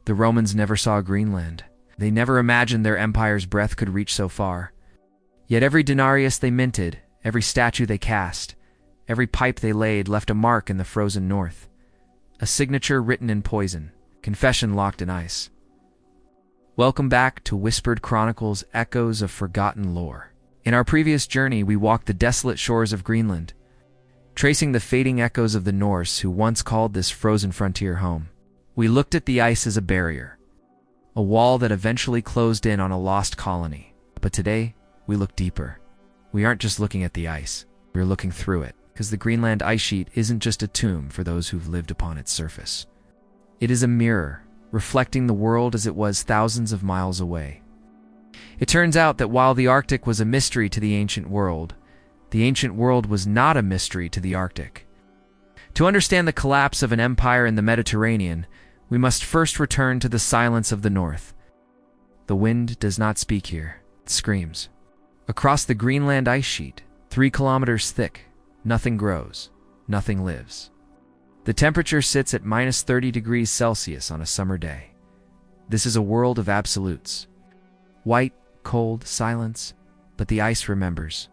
The Romans never saw Greenland. They never imagined their empire's breadth could reach so far. Yet every denarius they minted, every statue they cast, every pipe they laid left a mark in the frozen north. A signature written in poison, confession locked in ice. Welcome back to Whispered Chronicles, Echoes of Forgotten Lore. In our previous journey, we walked the desolate shores of Greenland, tracing the fading echoes of the Norse who once called this frozen frontier home. We looked at the ice as a barrier, a wall that eventually closed in on a lost colony. But today, we look deeper. We aren't just looking at the ice, we're looking through it, because the Greenland ice sheet isn't just a tomb for those who've lived upon its surface. It is a mirror, reflecting the world as it was thousands of miles away. It turns out that while the Arctic was a mystery to the ancient world was not a mystery to the Arctic. To understand the collapse of an empire in the Mediterranean, we must first return to the silence of the North. The wind does not speak here, it screams. Across the Greenland ice sheet, 3 kilometers thick, nothing grows, nothing lives. The temperature sits at minus 30 degrees Celsius on a summer day. This is a world of absolutes. White, cold, silence, but the ice remembers.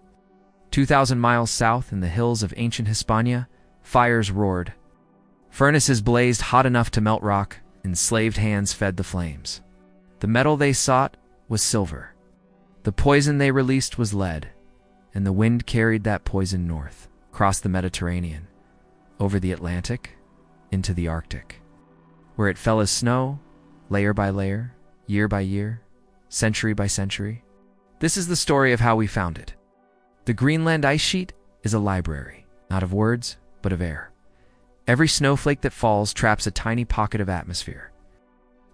2,000 miles south in the hills of ancient Hispania, fires roared. Furnaces blazed hot enough to melt rock, enslaved hands fed the flames. The metal they sought was silver. The poison they released was lead, and the wind carried that poison north, across the Mediterranean, over the Atlantic, into the Arctic, where it fell as snow, layer by layer, year by year, century by century. This is the story of how we found it. The Greenland ice sheet is a library, not of words, but of air. Every snowflake that falls traps a tiny pocket of atmosphere.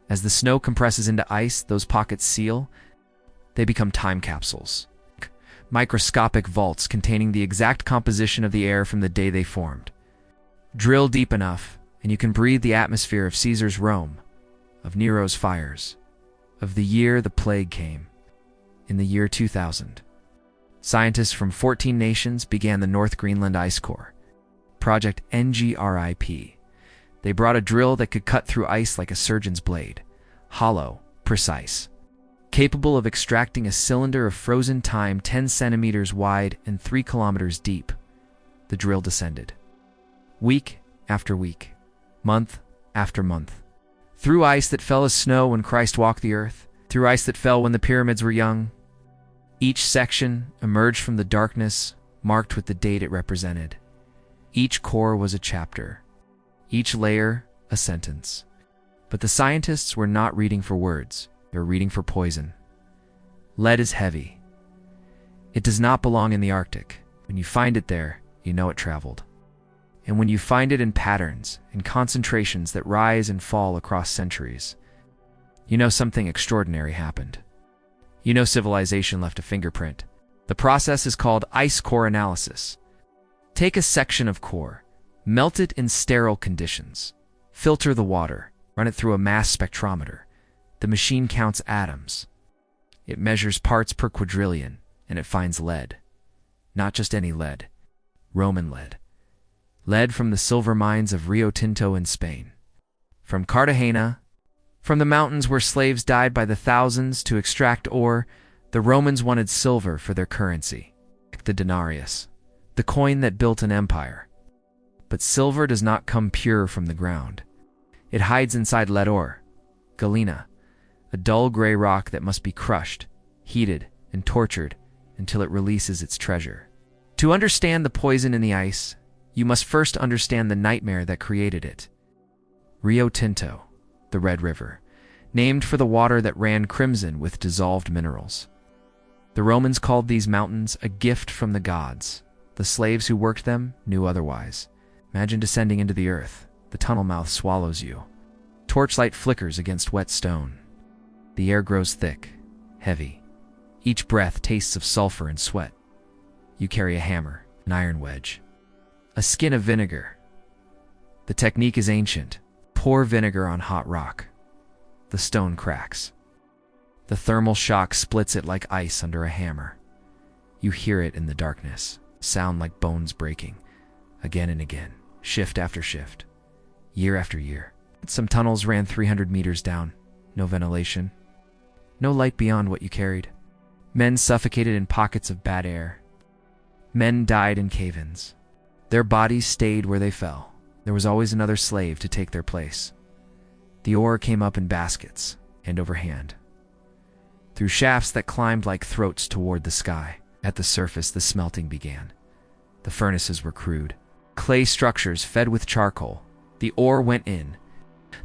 As the snow compresses into ice, those pockets seal. They become time capsules, microscopic vaults containing the exact composition of the air from the day they formed. Drill deep enough, and you can breathe the atmosphere of Caesar's Rome, of Nero's fires, of the year the plague came, in the year 2000. Scientists from 14 nations began the North Greenland Ice Core, Project NGRIP. They brought a drill that could cut through ice like a surgeon's blade, hollow, precise, capable of extracting a cylinder of frozen time 10 centimeters wide and 3 kilometers deep. The drill descended. Week after week, month after month, through ice that fell as snow when Christ walked the earth, through ice that fell when the pyramids were young. Each section emerged from the darkness, marked with the date it represented. Each core was a chapter, each layer a sentence. But the scientists were not reading for words, they were reading for poison. Lead is heavy. It does not belong in the Arctic. When you find it there, you know it traveled. And when you find it in patterns, in concentrations that rise and fall across centuries, you know something extraordinary happened. You know civilization left a fingerprint. The process is called ice core analysis. Take a section of core, melt it in sterile conditions, filter the water, run it through a mass spectrometer. The machine counts atoms. It measures parts per quadrillion, and it finds lead. Not just any lead, Roman lead. Lead from the silver mines of Rio Tinto in Spain. From Cartagena, from the mountains where slaves died by the thousands to extract ore, the Romans wanted silver for their currency, the denarius, the coin that built an empire. But silver does not come pure from the ground. It hides inside lead ore, galena, a dull gray rock that must be crushed, heated, and tortured until it releases its treasure. To understand the poison in the ice, you must first understand the nightmare that created it. Rio Tinto, the Red River, named for the water that ran crimson with dissolved minerals. The Romans called these mountains a gift from the gods. The slaves who worked them knew otherwise. Imagine descending into the earth. The tunnel mouth swallows you. Torchlight flickers against wet stone. The air grows thick, heavy. Each breath tastes of sulfur and sweat. You carry a hammer, an iron wedge, a skin of vinegar. The technique is ancient. Pour vinegar on hot rock. The stone cracks. The thermal shock splits it like ice under a hammer. You hear it in the darkness, sound like bones breaking, again and again, shift after shift, year after year. Some tunnels ran 300 meters down. No ventilation. No light beyond what you carried. Men suffocated in pockets of bad air. Men died in cave-ins. Their bodies stayed where they fell. There was always another slave to take their place. The ore came up in baskets, hand over hand, through shafts that climbed like throats toward the sky. At the surface, the smelting began. The furnaces were crude. Clay structures fed with charcoal. The ore went in.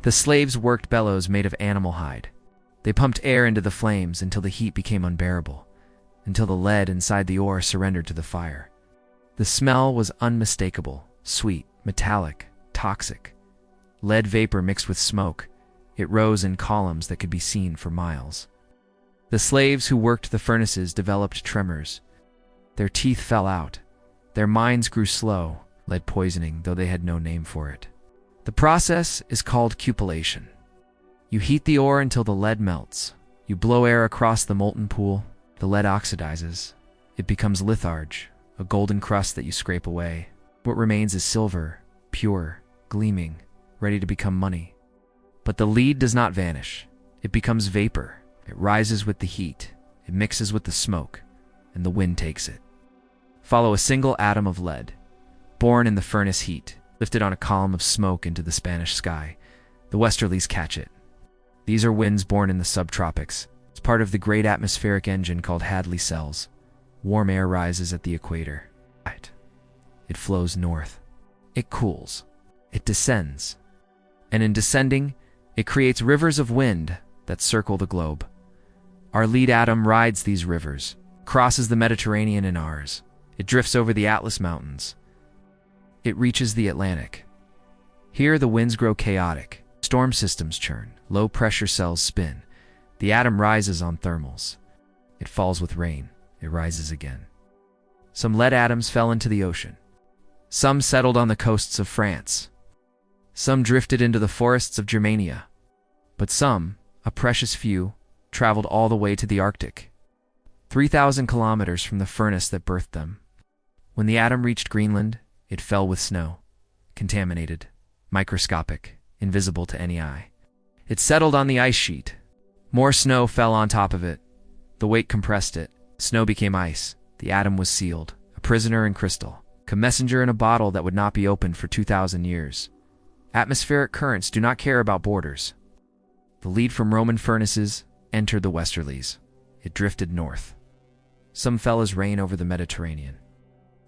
The slaves worked bellows made of animal hide. They pumped air into the flames until the heat became unbearable, until the lead inside the ore surrendered to the fire. The smell was unmistakable, sweet, metallic, toxic. Lead vapor mixed with smoke. It rose in columns that could be seen for miles. The slaves who worked the furnaces developed tremors. Their teeth fell out. Their minds grew slow, lead poisoning, though they had no name for it. The process is called cupellation. You heat the ore until the lead melts. You blow air across the molten pool. The lead oxidizes. It becomes litharge, a golden crust that you scrape away. What remains is silver, pure, gleaming, ready to become money. But the lead does not vanish. It becomes vapor. It rises with the heat. It mixes with the smoke, and the wind takes it. Follow a single atom of lead, born in the furnace heat, lifted on a column of smoke into the Spanish sky. The westerlies catch it. These are winds born in the subtropics. It's part of the great atmospheric engine called Hadley cells. Warm air rises at the equator. It flows north. It cools. It descends. And in descending, it creates rivers of wind that circle the globe. Our lead atom rides these rivers, crosses the Mediterranean in ours. It drifts over the Atlas Mountains. It reaches the Atlantic. Here the winds grow chaotic. Storm systems churn. Low-pressure cells spin. The atom rises on thermals. It falls with rain. It rises again. Some lead atoms fell into the ocean. Some settled on the coasts of France. Some drifted into the forests of Germania. But some, a precious few, traveled all the way to the Arctic, 3,000 kilometers from the furnace that birthed them. When the atom reached Greenland, it fell with snow, contaminated, microscopic, invisible to any eye. It settled on the ice sheet. More snow fell on top of it. The weight compressed it. Snow became ice. The atom was sealed, a prisoner in crystal, a messenger in a bottle that would not be opened for 2,000 years. Atmospheric currents do not care about borders. The lead from Roman furnaces entered the westerlies. It drifted north. Some fell as rain over the Mediterranean.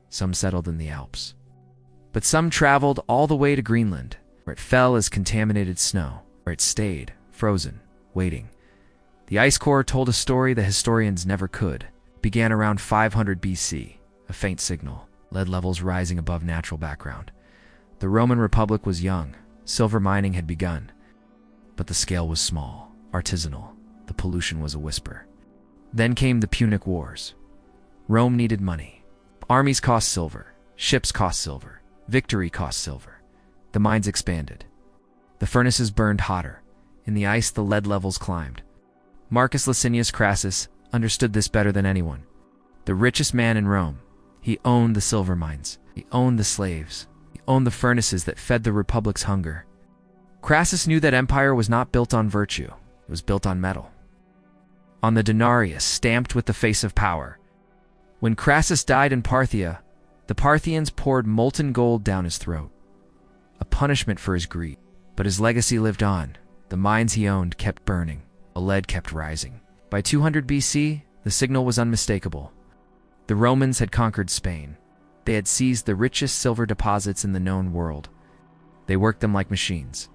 Some settled in the Alps. But some traveled all the way to Greenland, where it fell as contaminated snow, where it stayed, frozen, waiting. The ice core told a story the historians never could. It began around 500 BC, a faint signal, lead levels rising above natural background. The Roman Republic was young. Silver mining had begun. But the scale was small, artisanal. The pollution was a whisper. Then came the Punic Wars. Rome needed money. Armies cost silver. Ships cost silver. Victory cost silver. The mines expanded. The furnaces burned hotter. In the ice, the lead levels climbed. Marcus Licinius Crassus understood this better than anyone. The richest man in Rome. He owned the silver mines. He owned the slaves. He owned the furnaces that fed the Republic's hunger. Crassus knew that empire was not built on virtue. It was built on metal. On the denarius stamped with the face of power. When Crassus died in Parthia, the Parthians poured molten gold down his throat, a punishment for his greed. But his legacy lived on. The mines he owned kept burning. The lead kept rising. By 200 BC, the signal was unmistakable. The Romans had conquered Spain. They had seized the richest silver deposits in the known world. They worked them like machines.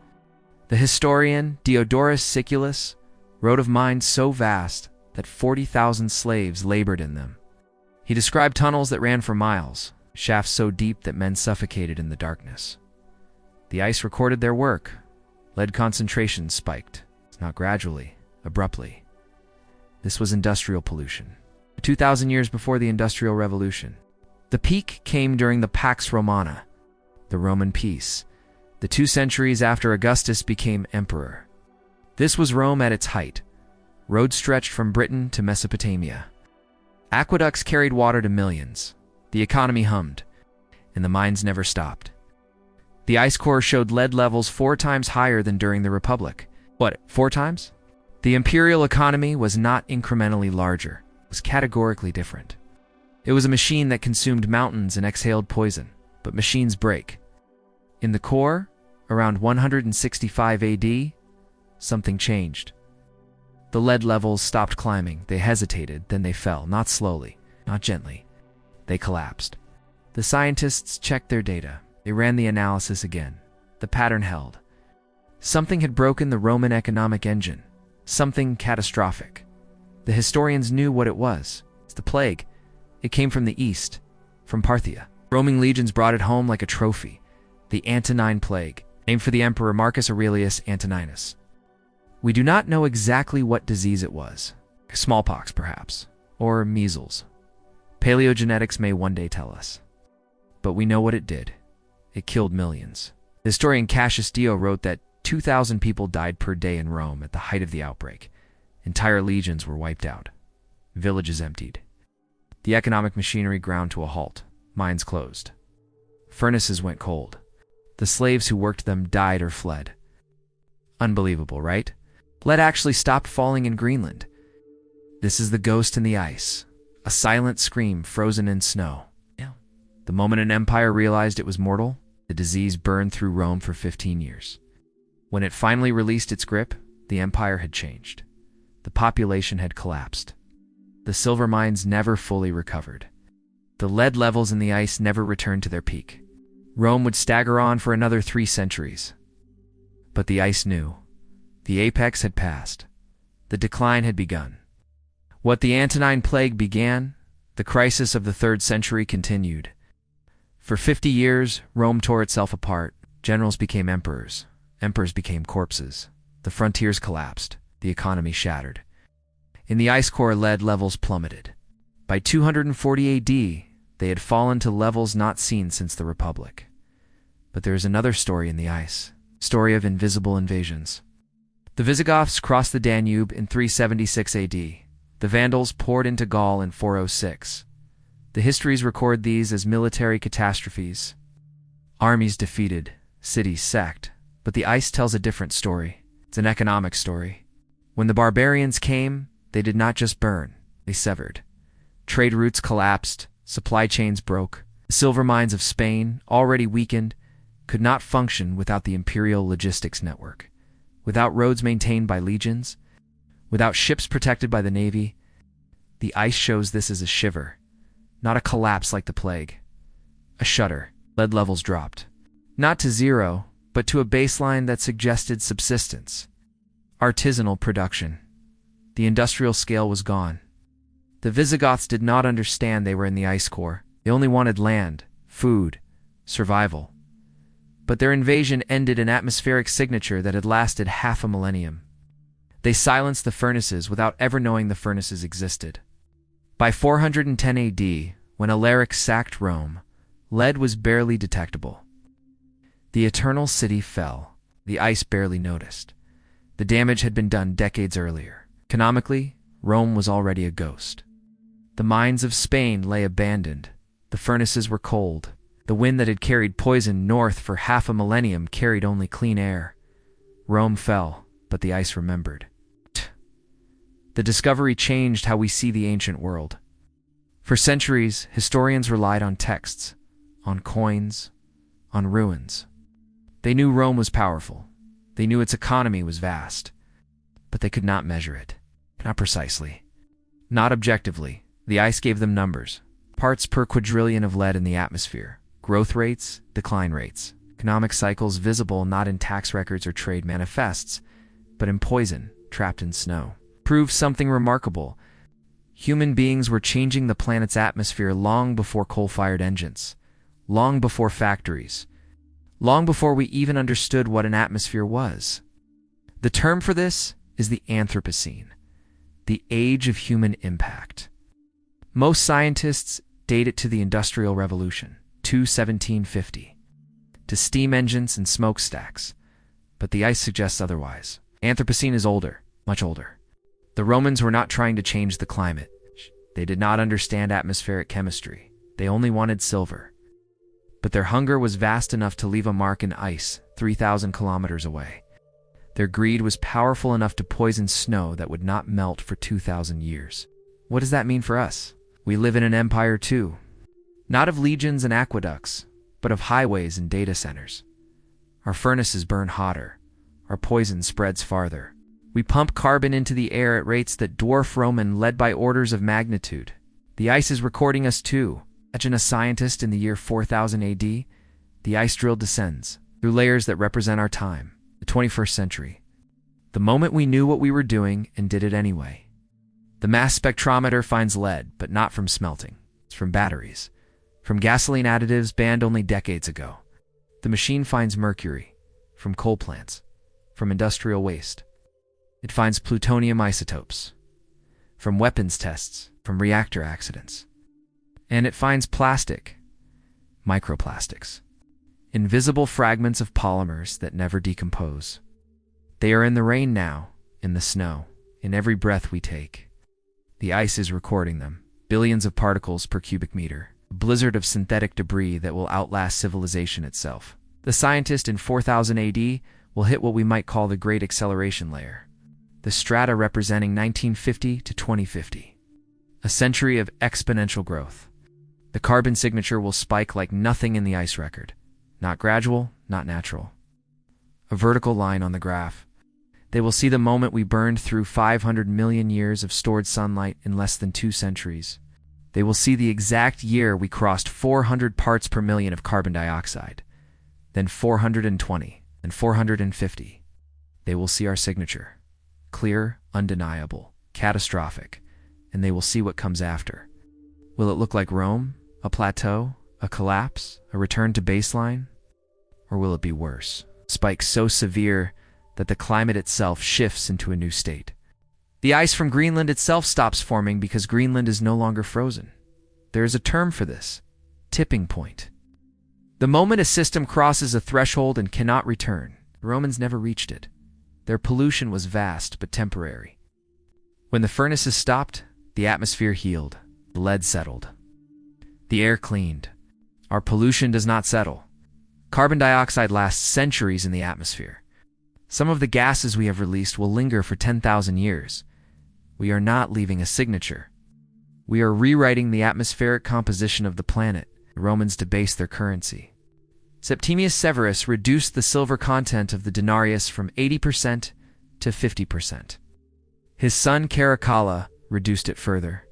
The historian Diodorus Siculus wrote of mines so vast that 40,000 slaves labored in them. He described tunnels that ran for miles, shafts so deep that men suffocated in the darkness. The ice recorded their work. Lead concentrations spiked, not gradually, abruptly. This was industrial pollution. 2,000 years before the Industrial Revolution. The peak came during the Pax Romana, the Roman peace, the 2 centuries after Augustus became emperor. This was Rome at its height. Roads stretched from Britain to Mesopotamia. Aqueducts carried water to millions. The economy hummed, and the mines never stopped. The ice core showed lead levels 4 times higher than during the Republic. What, 4 times? The imperial economy was not incrementally larger. It was categorically different. It was a machine that consumed mountains and exhaled poison, but machines break. In the core, around 165 AD, something changed. The lead levels stopped climbing. They hesitated, then they fell, not slowly, not gently. They collapsed. The scientists checked their data. They ran the analysis again. The pattern held. Something had broken the Roman economic engine. Something catastrophic. The historians knew what it was. It's the plague. It came from the east, from Parthia. Roaming legions brought it home like a trophy. The Antonine Plague, named for the emperor Marcus Aurelius Antoninus. We do not know exactly what disease it was. Smallpox, perhaps, or measles. Paleogenetics may one day tell us. But we know what it did. It killed millions. The historian Cassius Dio wrote that 2,000 people died per day in Rome at the height of the outbreak. Entire legions were wiped out. Villages emptied. The economic machinery ground to a halt. Mines closed. Furnaces went cold. The slaves who worked them died or fled. Unbelievable, right? Lead actually stopped falling in Greenland. This is the ghost in the ice. A silent scream frozen in snow. The moment an empire realized it was mortal, the disease burned through Rome for 15 years. When it finally released its grip, the empire had changed. The population had collapsed. The silver mines never fully recovered. The lead levels in the ice never returned to their peak. Rome would stagger on for another 3 centuries. But the ice knew. The apex had passed. The decline had begun. What the Antonine Plague began, the crisis of the 3rd century continued. For 50 years, Rome tore itself apart. Generals became emperors. Emperors became corpses. The frontiers collapsed. The economy shattered. In the ice core, lead levels plummeted. By 240 AD, they had fallen to levels not seen since the Republic. But there is another story in the ice. Story of invisible invasions. The Visigoths crossed the Danube in 376 AD. The Vandals poured into Gaul in 406. The histories record these as military catastrophes. Armies defeated, cities sacked, but the ice tells a different story. It's an economic story. When the barbarians came, they did not just burn, they severed. Trade routes collapsed, supply chains broke. The silver mines of Spain, already weakened, could not function without the imperial logistics network. Without roads maintained by legions, without ships protected by the navy. The ice shows this as a shiver. Not a collapse like the plague. A shudder. Lead levels dropped. Not to zero, but to a baseline that suggested subsistence. Artisanal production. The industrial scale was gone. The Visigoths did not understand they were in the ice core. They only wanted land, food, survival. But their invasion ended an atmospheric signature that had lasted half a millennium. They silenced the furnaces without ever knowing the furnaces existed. By 410 AD, when Alaric sacked Rome, lead was barely detectable. The eternal city fell. The ice barely noticed. The damage had been done decades earlier. Economically, Rome was already a ghost. The mines of Spain lay abandoned. The furnaces were cold. The wind that had carried poison north for half a millennium carried only clean air. Rome fell, but the ice remembered. The discovery changed how we see the ancient world. For centuries, historians relied on texts, on coins, on ruins. They knew Rome was powerful. They knew its economy was vast. But they could not measure it. Not precisely. Not objectively. The ice gave them numbers. Parts per quadrillion of lead in the atmosphere. Growth rates, decline rates. Economic cycles visible not in tax records or trade manifests, but in poison trapped in snow. Proved something remarkable. Human beings were changing the planet's atmosphere long before coal-fired engines, long before factories, long before we even understood what an atmosphere was. The term for this is the Anthropocene, the age of human impact. Most scientists date it to the Industrial Revolution, 1750, to steam engines and smokestacks, but the ice suggests otherwise. Anthropocene is older, much older. The Romans were not trying to change the climate. They did not understand atmospheric chemistry. They only wanted silver. but their hunger was vast enough to leave a mark in ice 3,000 kilometers away. Their greed was powerful enough to poison snow that would not melt for 2,000 years. What does that mean for us? We live in an empire too. Not of legions and aqueducts, but of highways and data centers. Our furnaces burn hotter. Our poison spreads farther. We pump carbon into the air at rates that dwarf Roman, led by orders of magnitude. The ice is recording us too. Imagine a scientist in the year 4000 AD. The ice drill descends through layers that represent our time, the 21st century. The moment we knew what we were doing and did it anyway. The mass spectrometer finds lead, but not from smelting. It's from batteries, from gasoline additives banned only decades ago. The machine finds mercury, from coal plants, from industrial waste. It finds plutonium isotopes, from weapons tests, from reactor accidents. And it finds plastic, microplastics, invisible fragments of polymers that never decompose. They are in the rain now, in the snow, in every breath we take. The ice is recording them, billions of particles per cubic meter, a blizzard of synthetic debris that will outlast civilization itself. The scientist in 4000 AD will hit what we might call the Great Acceleration Layer, the strata representing 1950 to 2050, a century of exponential growth. The carbon signature will spike like nothing in the ice record, not gradual, not natural. A vertical line on the graph. They will see the moment we burned through 500 million years of stored sunlight in less than 2 centuries. They will see the exact year we crossed 400 parts per million of carbon dioxide, then 420, and 450. They will see our signature. Clear, undeniable, catastrophic, and they will see what comes after. Will it look like Rome, a plateau, a collapse, a return to baseline? Or will it be worse? Spikes so severe that the climate itself shifts into a new state. The ice from Greenland itself stops forming because Greenland is no longer frozen. There is a term for this: tipping point. The moment a system crosses a threshold and cannot return. The Romans never reached it. Their pollution was vast but temporary. When the furnaces stopped, the atmosphere healed, the lead settled, the air cleaned. Our pollution does not settle. Carbon dioxide lasts centuries in the atmosphere. Some of the gases we have released will linger for 10,000 years. We are not leaving a signature. We are rewriting the atmospheric composition of the planet. The Romans debased their currency. Septimius Severus reduced the silver content of the denarius from 80% to 50%. His son Caracalla reduced it further.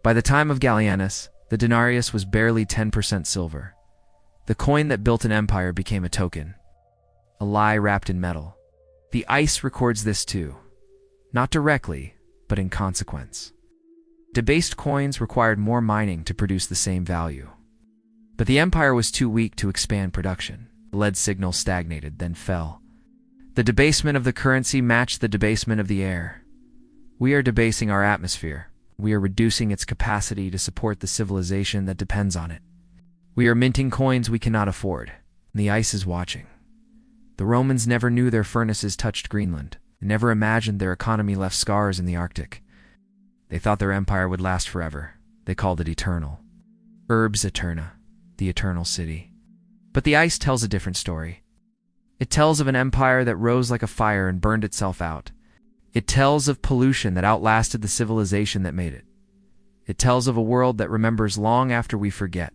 By the time of Gallienus, the denarius was barely 10% silver. The coin that built an empire became a token, a lie wrapped in metal. The ice records this too, not directly, but in consequence. Debased coins required more mining to produce the same value. But the empire was too weak to expand production. The lead signal stagnated, then fell. The debasement of the currency matched the debasement of the air. We are debasing our atmosphere. We are reducing its capacity to support the civilization that depends on it. We are minting coins we cannot afford, and the ice is watching. The Romans never knew their furnaces touched Greenland, and never imagined their economy left scars in the Arctic. They thought their empire would last forever. They called it eternal. Urbs Eterna, the eternal city. But the ice tells a different story. It tells of an empire that rose like a fire and burned itself out. It tells of pollution that outlasted the civilization that made it. It tells of a world that remembers long after we forget.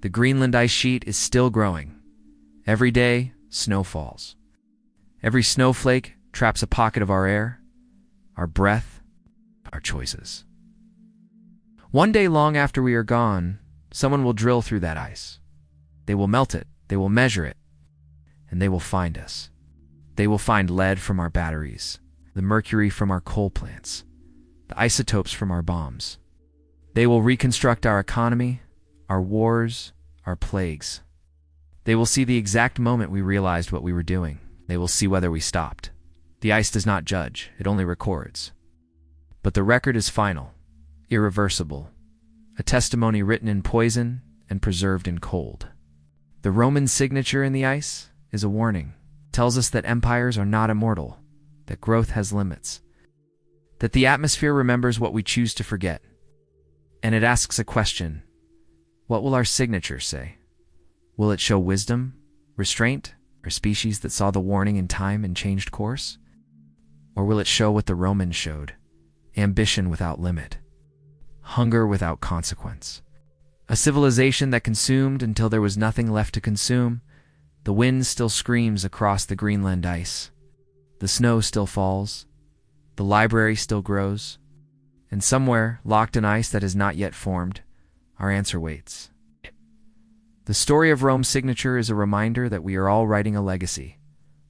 The Greenland ice sheet is still growing. Every day, snow falls. Every snowflake traps a pocket of our air, our breath, our choices. One day long after we are gone, someone will drill through that ice. They will melt it, they will measure it, and they will find us. They will find lead from our batteries, the mercury from our coal plants, the isotopes from our bombs. They will reconstruct our economy, our wars, our plagues. They will see the exact moment we realized what we were doing. They will see whether we stopped. The ice does not judge, it only records. But the record is final, irreversible, a testimony written in poison and preserved in cold. The Roman signature in the ice is a warning. It tells us that empires are not immortal, that growth has limits, that the atmosphere remembers what we choose to forget. And it asks a question: what will our signature say? Will it show wisdom, restraint, or species that saw the warning in time and changed course? Or will it show what the Romans showed, ambition without limit, hunger without consequence? A civilization that consumed until there was nothing left to consume. The wind still screams across the Greenland ice. The snow still falls. The library still grows. And somewhere, locked in ice that has not yet formed, our answer waits. The story of Rome's signature is a reminder that we are all writing a legacy,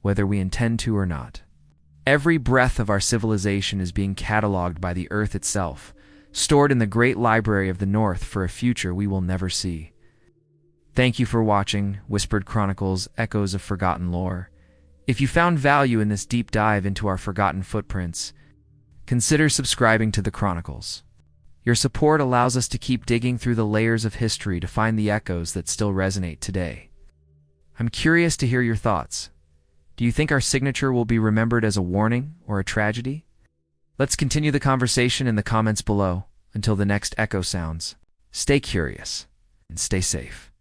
whether we intend to or not. Every breath of our civilization is being cataloged by the earth itself, stored in the great library of the North for a future we will never see. Thank you for watching Whispered Chronicles, Echoes of Forgotten Lore. If you found value in this deep dive into our forgotten footprints, consider subscribing to the Chronicles. Your support allows us to keep digging through the layers of history to find the echoes that still resonate today. I'm curious to hear your thoughts. Do you think our signature will be remembered as a warning or a tragedy? Let's continue the conversation in the comments below. Until the next echo sounds, stay curious and stay safe.